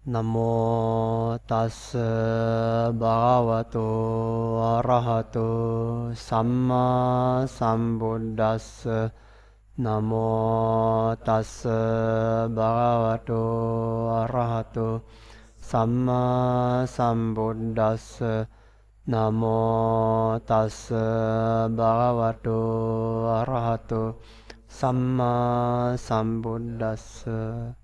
Namo tassa bhagavato arahato samma sambuddhassa. Namo tassa bhagavato arahato samma sambuddhassa. Namo tassa bhagavato arahato samma sambuddhassa.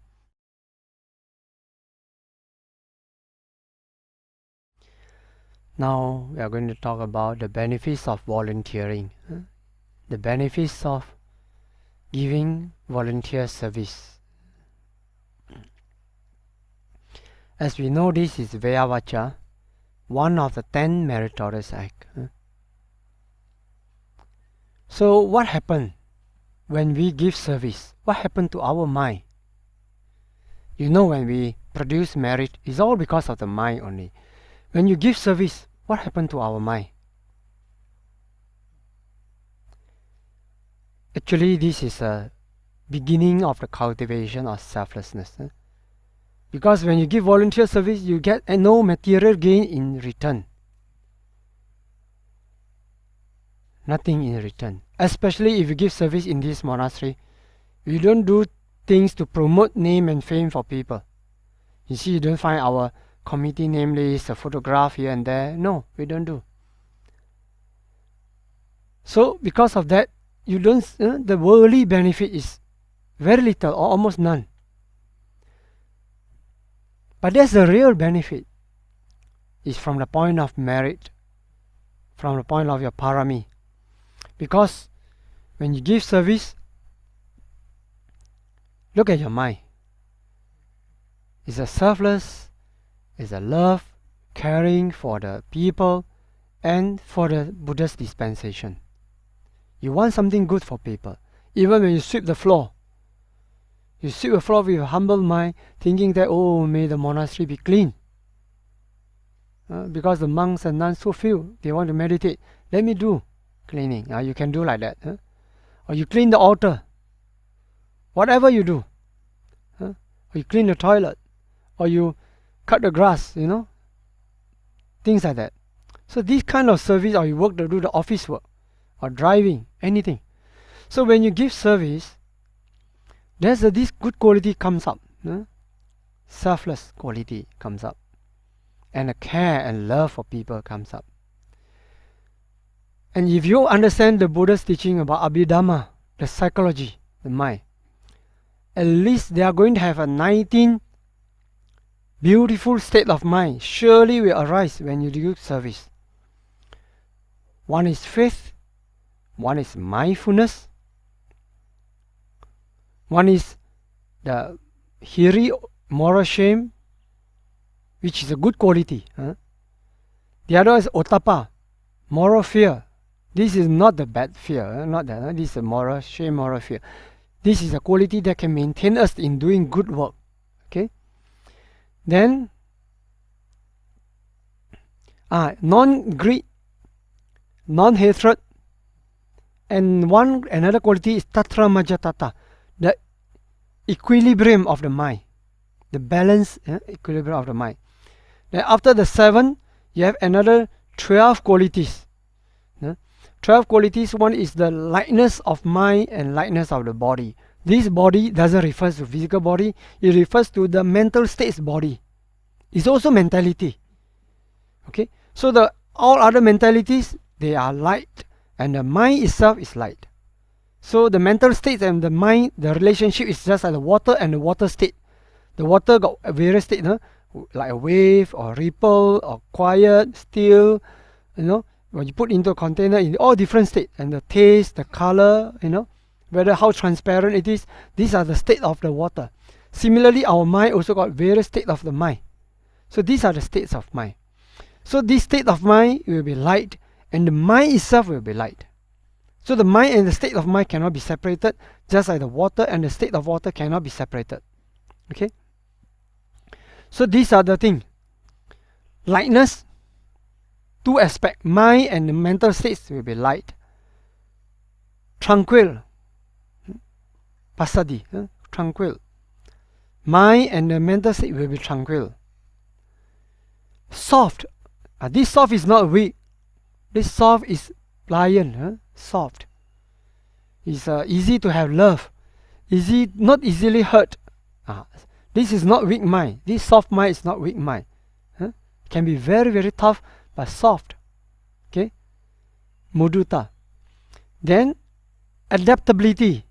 Now we are going to talk about the benefits of volunteering, the benefits of giving volunteer service. As we know, this is Vyavacha, one of the 10 meritorious acts. So what happened when we give service? What happened to our mind? You know, when we produce merit, it's all because of the mind only. When you give service, what happened to our mind? Actually, this is a beginning of the cultivation of selflessness. Because when you give volunteer service, you get no material gain in return. Nothing in return. Especially if you give service in this monastery, we don't do things to promote name and fame for people. You see, you don't find our committee name list, a photograph here and there. No, we don't do. So because of that, you don't. The worldly benefit is very little or almost none. But there's the real benefit. Is from the point of merit, from the point of your parami. Because when you give service, look at your mind. It's a selfless, it's a love, caring for the people and for the Buddha's dispensation. You want something good for people. Even when you sweep the floor, you sweep the floor with a humble mind, thinking that, oh, may the monastery be clean. Because the monks and nuns so few, they want to meditate. Let me do cleaning. You can do like that. Or you clean the altar. Whatever you do. Or you clean the toilet. Or you cut the grass, things like that. So this kind of service, or you work to do the office work, or driving, anything. So when you give service, there's this good quality comes up. Selfless quality comes up. And a care and love for people comes up. And if you understand the Buddha's teaching about Abhidhamma, the psychology, the mind, at least they are going to have a 19 beautiful state of mind surely will arise when you do service. One is faith, one is mindfulness, one is the hiri, moral shame, which is a good quality. The other is otapa, moral fear. This is not the bad fear, not that. This is a moral shame, moral fear. This is a quality that can maintain us in doing good work. Okay. Then, non-greed, non-hatred, and another quality is tatra majatata, the equilibrium of the mind, the balance, equilibrium of the mind. Then after the 7, you have another 12 qualities. 12 qualities. One is the lightness of mind and lightness of the body. This body doesn't refer to physical body, it refers to the mental state's body. It's also mentality. Okay, so all other mentalities, they are light, and the mind itself is light. So the mental state and the mind, the relationship is just like the water and the water state. The water got various states, like a wave or ripple or quiet, still, when you put into a container in all different states, and the taste, the color, whether how transparent it is, these are the state of the water. Similarly, our mind also got various states of the mind. So these are the states of mind. So this state of mind will be light, and the mind itself will be light. So the mind and the state of mind cannot be separated, just like the water and the state of water cannot be separated. Okay? So these are the things. Lightness, 2 aspects. Mind and the mental states will be light. Tranquil. Passaddhi, tranquil. mind and the mental state will be tranquil. Soft. This soft is not weak. This soft is lion. Soft. It's easy to have love. Not easily hurt. This is not weak mind. This soft mind is not weak mind. Can be very, very tough, but soft. Okay? Mudita. Then adaptability.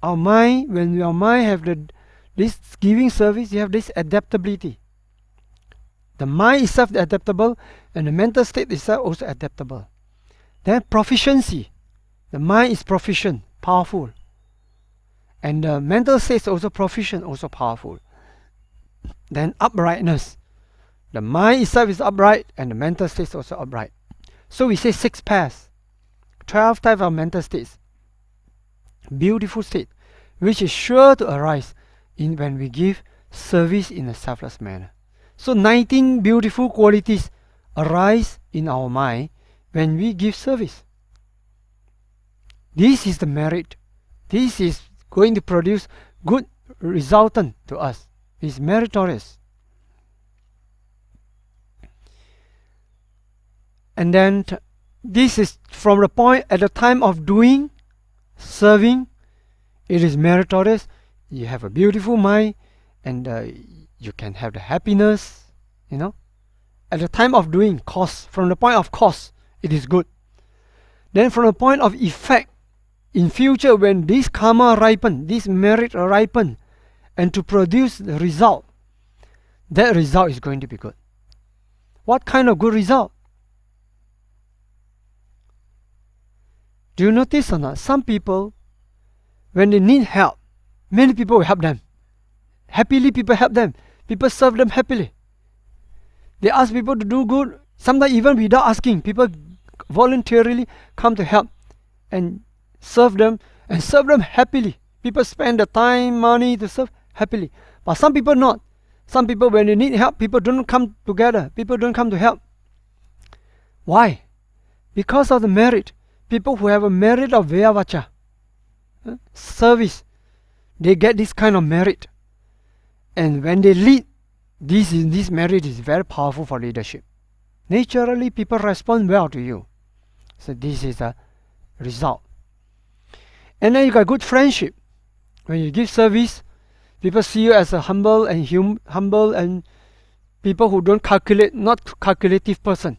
Our mind, when our mind have this giving service, you have this adaptability. The mind itself is adaptable, and the mental state itself also adaptable. Then proficiency. The mind is proficient, powerful. And the mental state is also proficient, also powerful. Then uprightness. The mind itself is upright, and the mental state is also upright. So we say 6 pairs, 12 types of mental states. Beautiful state, which is sure to arise when we give service in a selfless manner. So 19 beautiful qualities arise in our mind when we give service. This is the merit. This is going to produce good resultant to us. It's meritorious. And then this is from the point at the time of doing, serving, it is meritorious. You have a beautiful mind, and you can have the happiness, At the time of doing, cause, from the point of cause, it is good. Then from the point of effect, in future when this karma ripen, this merit ripen, and to produce the result, that result is going to be good. What kind of good result? Do you notice or not? Some people, when they need help, many people will help them. Happily people help them. People serve them happily. They ask people to do good. Sometimes even without asking, people voluntarily come to help and serve them happily. People spend the time, money to serve happily. But some people not. Some people, when they need help, people don't come together. People don't come to help. Why? Because of the merit. People who have a merit of Vyavacha, service, they get this kind of merit. And when they lead, this merit is very powerful for leadership. Naturally, people respond well to you. So this is a result. And then you got good friendship. When you give service, people see you as a humble and people who don't calculate, not calculative person.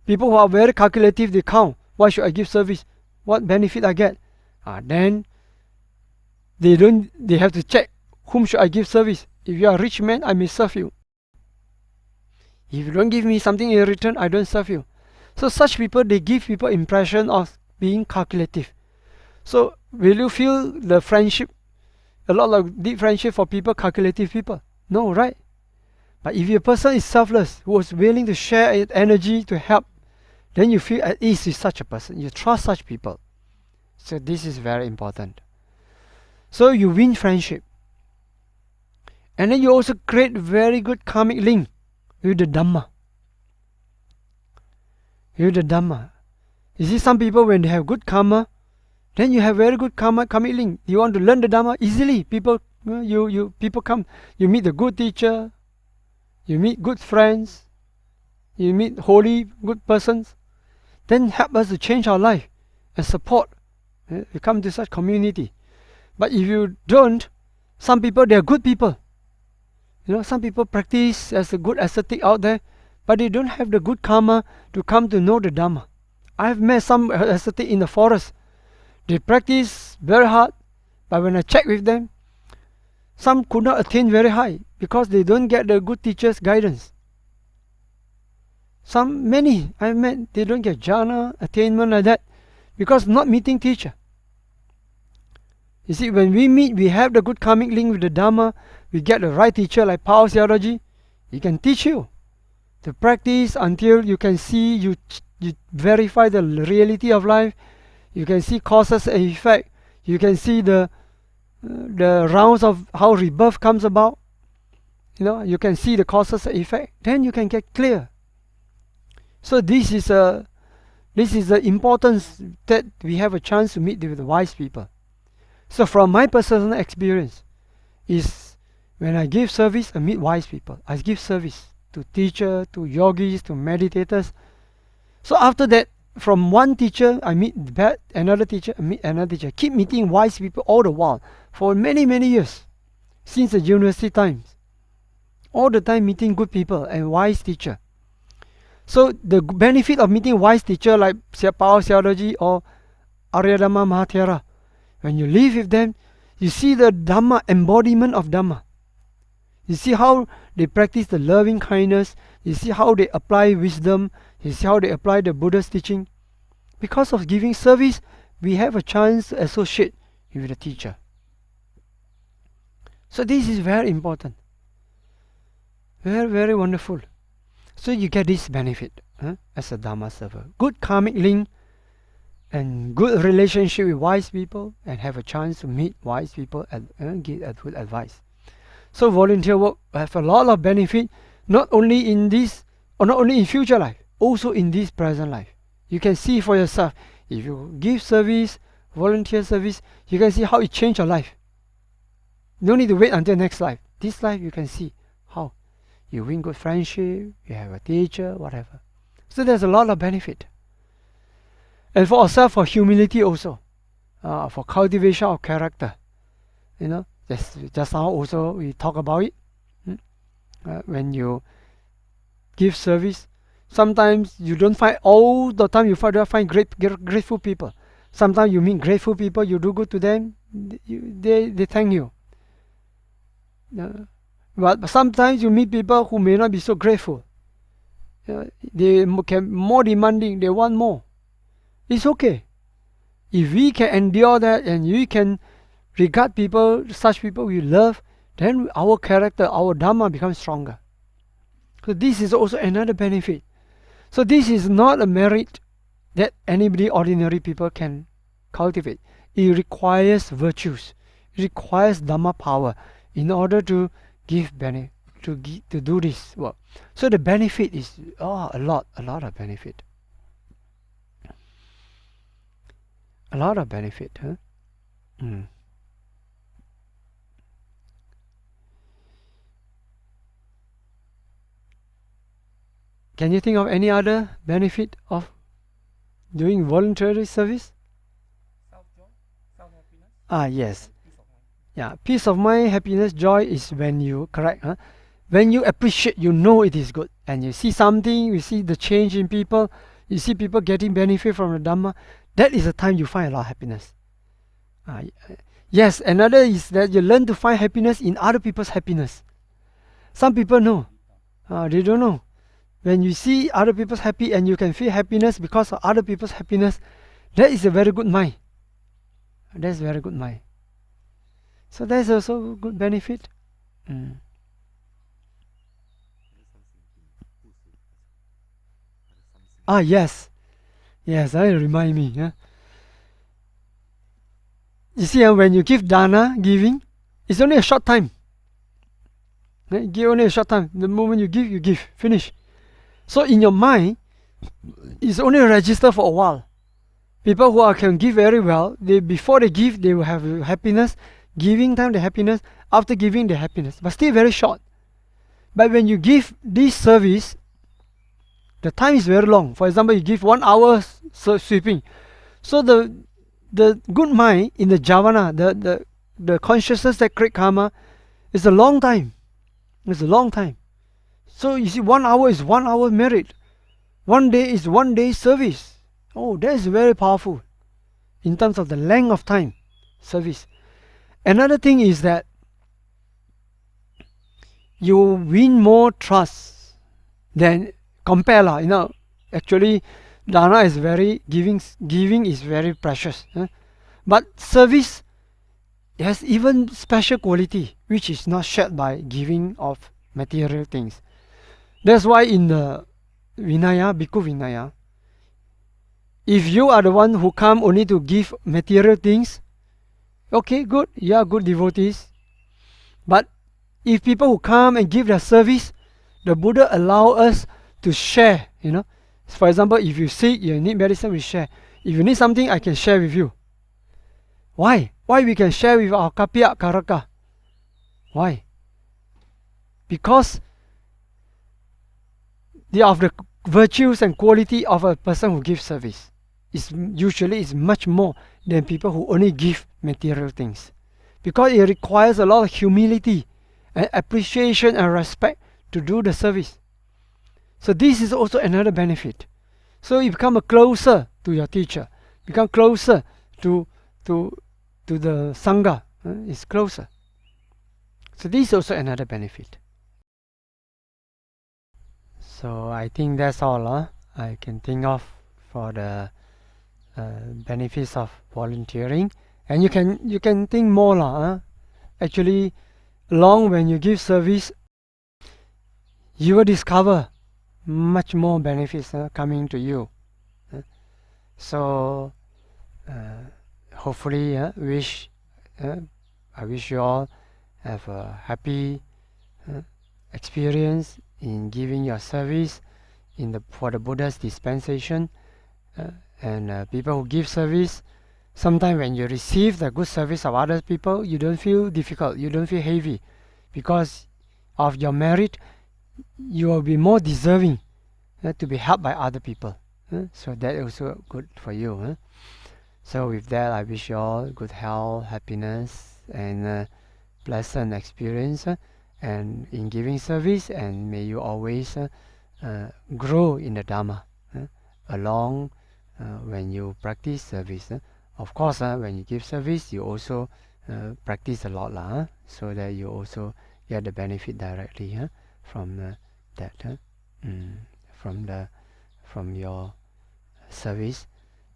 People who are very calculative, they count. Why should I give service? What benefit I get? Then they have to check whom should I give service. If you are a rich man, I may serve you. If you don't give me something in return, I don't serve you. So such people, they give people impression of being calculative. So will you feel the friendship, a lot of deep friendship for people, calculative people? No, right? But if your person is selfless, who is willing to share energy to help, then you feel at ease with such a person. You trust such people. So this is very important. So you win friendship. And then you also create very good karmic link with the Dhamma. With the Dhamma. You see, some people, when they have good karma, then you have very good karmic link. You want to learn the Dhamma easily. People come. You meet the good teacher. You meet good friends. You meet holy, good persons. Then help us to change our life and support. You come to such community. But if you don't, some people, they are good people. Some people practice as a good ascetic out there, but they don't have the good karma to come to know the Dhamma. I've met some ascetic in the forest. They practice very hard, but when I check with them, some could not attain very high because they don't get the good teacher's guidance. Many I've met, they don't get jhana, attainment like that because not meeting teacher. You see, when we meet, we have the good karmic link with the Dhamma, we get the right teacher like Pa-Auk, he can teach you to practice until you can see, you verify the reality of life, you can see causes and effect, you can see the rounds of how rebirth comes about, you can see the causes and effect, then you can get clear. So this is the importance that we have a chance to meet with the wise people. So from my personal experience is When I give service, I meet wise people. I give service to teacher, to yogis, to meditators. So after that, from one teacher, I meet another teacher, I meet another teacher. Keep meeting wise people all the while for many, many years, since the university times. All the time meeting good people and wise teacher. So the benefit of meeting wise teacher like Pa-Auk or Aryadhamma Mahathera, when you live with them, you see the Dhamma, embodiment of Dhamma. You see how they practice the loving kindness. You see how they apply wisdom. You see how they apply the Buddha's teaching. Because of giving service, we have a chance to associate with the teacher. So this is very important. Very, very wonderful. So you get this benefit as a Dhamma server. Good karmic link and good relationship with wise people, and have a chance to meet wise people and give good advice. So volunteer work have a lot of benefit, not only in this, or not only in future life, also in this present life. You can see for yourself. If you give service, volunteer service, you can see how it changed your life. No need to wait until next life. This life you can see how you win good friendship, you have a teacher, whatever. So there's a lot of benefit. And for ourselves, for humility also, for cultivation of character. Just now also we talk about it. When you give service, sometimes you don't find all the time you find grateful people. Sometimes you meet grateful people, you do good to them, they thank you. But sometimes you meet people who may not be so grateful. They can more demanding, they want more. It's okay. If we can endure that and we can regard people, such people we love, then our character, our Dhamma becomes stronger. So this is also another benefit. So this is not a merit that anybody, ordinary people can cultivate. It requires virtues. It requires Dhamma power in order to give benefit, to do this work. So the benefit is a lot of benefit. A lot of benefit, huh? Can you think of any other benefit of doing voluntary service? Self-joy, self-happiness. Yes. Peace of mind. Yeah, peace of mind, happiness, joy is when you, correct, huh? When you appreciate, you know it is good, and you see something, you see the change in people, you see people getting benefit from the Dhamma, that is the time you find a lot of happiness. Yes, another is that you learn to find happiness in other people's happiness. Some people know, they don't know. When you see other people's happy and you can feel happiness because of other people's happiness, that is a very good mind. That's very good mind. So that's also good benefit. Yes. Yes, that remind me. Yeah. You see, when you give dana, giving, it's only a short time. Give only a short time. The moment you give, finish. So in your mind, it's only registered for a while. People who can give very well, before they give, they will have happiness. Giving time, the happiness. After giving, the happiness. But still very short. But when you give this service, the time is very long. For example, you give 1 hour sweeping. So the good mind in the jhana, the consciousness that create karma, is a long time. It's a long time. So you see, 1 hour is 1 hour merit. 1 day is 1 day service. Oh, that is very powerful in terms of the length of time service. Another thing is that you win more trust than compare. Actually, dana is very giving is very precious. But service has even special quality which is not shared by giving of material things. That's why in the Vinaya, Bhikkhu Vinaya, if you are the one who come only to give material things, okay, good, you are good devotees. But if people who come and give their service, the Buddha allow us to share, For example, if you sick, you need medicine, we share. If you need something, I can share with you. Why? Why we can share with our kapiya karaka? Why? because of the virtues and quality of a person who gives service usually is much more than people who only give material things, because it requires a lot of humility and appreciation and respect to do the service. So this is also another benefit. So you become closer to your teacher, become closer to the sangha. It's closer. So this is also another benefit. So I think that's all I can think of for the benefits of volunteering, and you can think more actually. Along when you give service, you will discover much more benefits coming to you. So hopefully I wish you all have a happy experience in giving your service for the Buddha's dispensation, and people who give service, sometimes when you receive the good service of other people, you don't feel difficult, you don't feel heavy, because of your merit you will be more deserving to be helped by other people. So that is also good for you. So with that, I wish you all good health, happiness, and pleasant experience and in giving service, and may you always grow in the Dhamma along when you practice service. Of course, when you give service, you also practice a lot, so that you also get the benefit directly from that, from your service,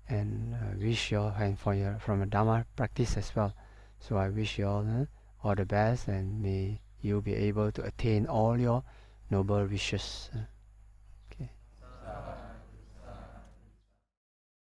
and wish you and from a Dhamma practice as well. So I wish you all the best, and may you be able to attain all your noble wishes.